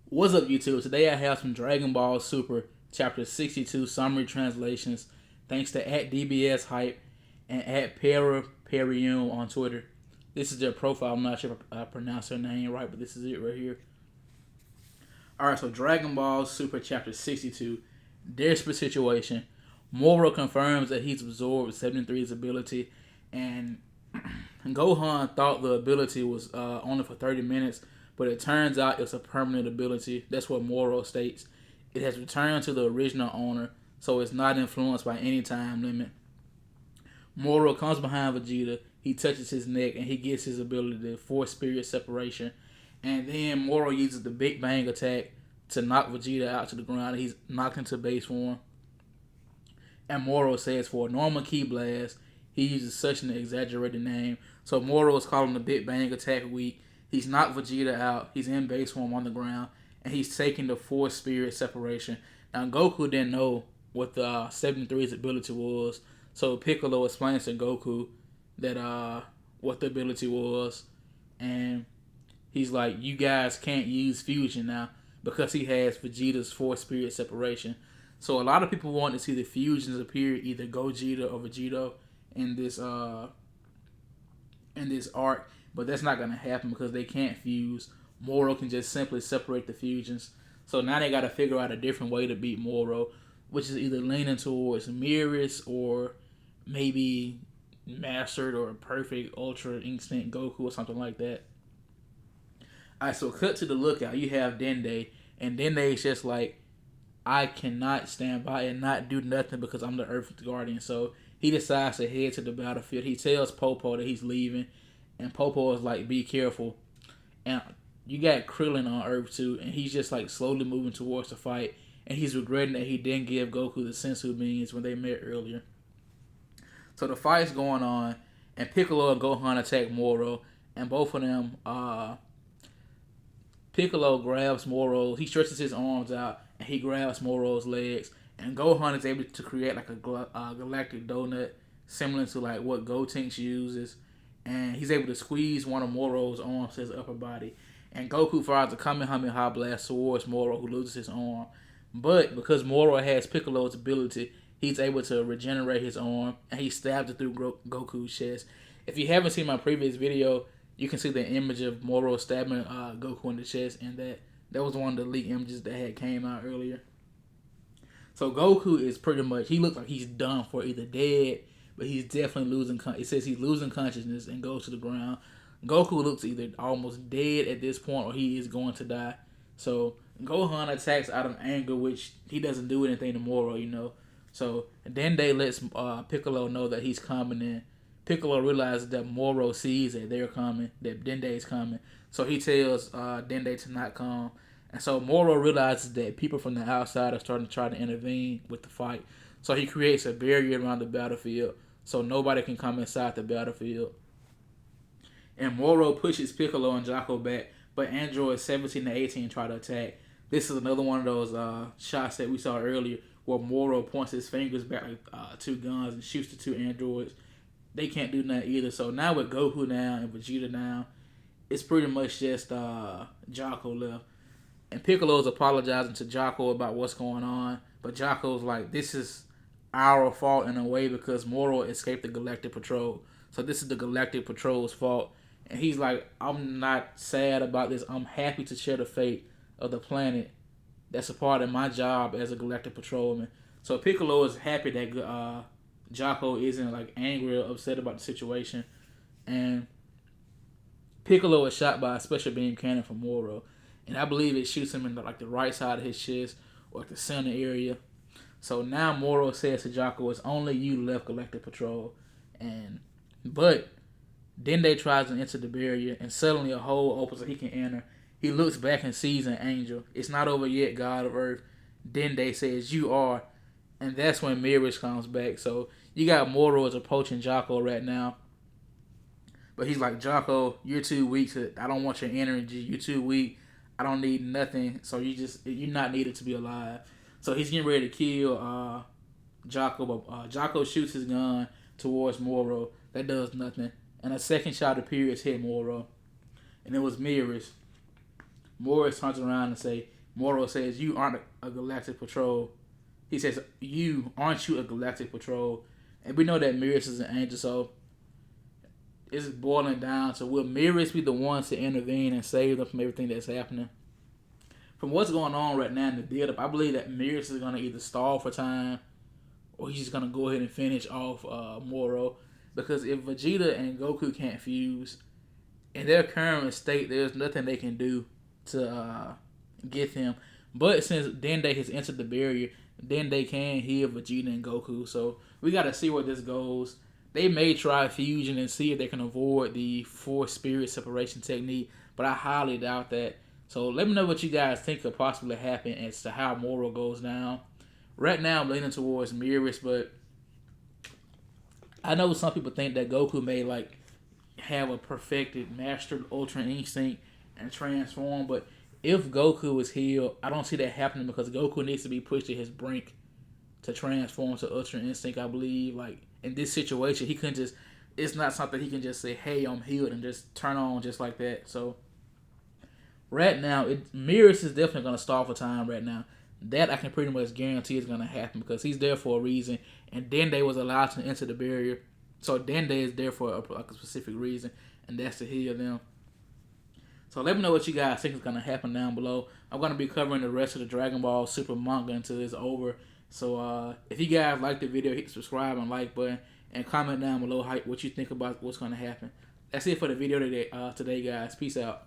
What's up, YouTube? Today I have some Dragon Ball Super Chapter 62 summary translations, thanks to at DBS Hype and at Perium on Twitter. This is their profile. I'm not sure if I pronounced their name right, but this is it right here. Alright, so Dragon Ball Super Chapter 62, Desperate Situation. Moro confirms that he's absorbed 73's ability, and Gohan thought the ability was only for 30 minutes, but it turns out it's a permanent ability. That's what Moro states. It has returned to the original owner, so it's not influenced by any time limit. Moro comes behind Vegeta, he touches his neck, and he gets his ability to force spirit separation. And then Moro uses the Big Bang attack to knock Vegeta out to the ground. He's knocked into base form. And Moro says for a normal ki blast, he uses such an exaggerated name. So Moro is calling the Big Bang attack weak. He's knocked Vegeta out. He's in base form on the ground. And he's taking the Force Spirit separation. Now, Goku didn't know what the 73's ability was. So Piccolo explains to Goku that what the ability was. And he's like, you guys can't use fusion now because he has Vegeta's Force Spirit separation. So a lot of people want to see the fusions appear, either Gogeta or Vegito in this arc, but that's not gonna happen because they can't fuse. Moro can just simply separate the fusions. So now they gotta figure out a different way to beat Moro, which is either leaning towards Merus or maybe Mastered or Perfect Ultra Instinct Goku or something like that. Alright, so cut to the lookout. You have Dende, and Dende is just like, I cannot stand by and not do nothing because I'm the Earth Guardian. So he decides to head to the battlefield. He tells Popo that he's leaving, and Popo is like, be careful. And you got Krillin on Earth too, and he's just like slowly moving towards the fight, and he's regretting that he didn't give Goku the sensu beans when they met earlier. So the fight's going on, and Piccolo and Gohan attack Moro, and both of them, Piccolo grabs Moro, he stretches his arms out, and he grabs Moro's legs, and Gohan is able to create like a galactic donut similar to like what Gotenks uses, and he's able to squeeze one of Moro's arms to his upper body, and Goku fires a Kamehameha blast towards Moro, who loses his arm. But because Moro has Piccolo's ability, he's able to regenerate his arm, and he stabs it through Goku's chest. If you haven't seen my previous video, you can see the image of Moro stabbing Goku in the chest, and that was one of the leaked images that had came out earlier. So Goku is pretty much, he looks like he's done for, either dead, but he's definitely losing. It says he's losing consciousness and goes to the ground. Goku looks either almost dead at this point or he is going to die. So Gohan attacks out of anger, which he doesn't do anything to Moro. So Dende lets Piccolo know that he's coming in. Piccolo realizes that Moro sees that they're coming, that Dende is coming. So he tells Dende to not come. And so Moro realizes that people from the outside are starting to try to intervene with the fight. So he creates a barrier around the battlefield so nobody can come inside the battlefield. And Moro pushes Piccolo and Jocko back, but Android 17 and 18 try to attack. This is another one of those shots that we saw earlier where Moro points his fingers back like two guns and shoots the two androids. They can't do nothing either. So now with Goku now and Vegeta now, it's pretty much just Jocko left. And Piccolo's apologizing to Jocko about what's going on. But Jocko's like, this is our fault in a way because Moro escaped the Galactic Patrol. So this is the Galactic Patrol's fault. And he's like, I'm not sad about this. I'm happy to share the fate of the planet. That's a part of my job as a Galactic Patrolman. So Piccolo is happy that Jocko isn't like angry or upset about the situation. And Piccolo is shot by a special beam cannon from Moro. And I believe it shoots him in the right side of his chest or the center area. So now Moro says to Jocko, it's only you left Galactic Patrol. But Dende tries to enter the barrier, and suddenly a hole opens so he can enter. He looks back and sees an angel. It's not over yet, God of Earth. Dende says, you are. And that's when Merus comes back. So you got Moro is approaching Jocko right now. But he's like, Jocko, you're too weak. I don't want your energy. You're too weak. I don't need nothing. So you're not needed to be alive. So he's getting ready to kill Jocko. But Jocko shoots his gun towards Moro. That does nothing. And a second shot appears hit Moro. And it was Merus. Morris turns around and say, Moro says, "You aren't a galactic patrol." He says, "Aren't you a galactic patrol?" And we know that Merus is an angel, so it's boiling down to will Merus be the ones to intervene and save them from everything that's happening? From what's going on right now in the build up, I believe that Merus is gonna either stall for time or he's just gonna go ahead and finish off Moro. Because if Vegeta and Goku can't fuse, in their current state, there's nothing they can do to get him. But since Dende has entered the barrier, then they can heal Vegeta and Goku. So we gotta see where this goes. They may try fusion and see if they can avoid the four spirit separation technique, but I highly doubt that. So let me know what you guys think could possibly happen as to how Moro goes down. Right now, I'm leaning towards Merus, but I know some people think that Goku may like have a perfected, mastered Ultra Instinct and transform, but if Goku is healed, I don't see that happening because Goku needs to be pushed to his brink to transform to Ultra Instinct. I believe, like in this situation, he couldn't just. It's not something he can just say, "Hey, I'm healed," and just turn on just like that. So right now, Merus is definitely gonna stall for time right now. That I can pretty much guarantee is gonna happen because he's there for a reason, and Dende was allowed to enter the barrier. So Dende is there for a specific reason, and that's to heal them. So let me know what you guys think is going to happen down below. I'm going to be covering the rest of the Dragon Ball Super manga until it's over. So if you guys like the video, hit the subscribe and like button, and comment down below what you think about what's going to happen. That's it for the video today, guys. Peace out.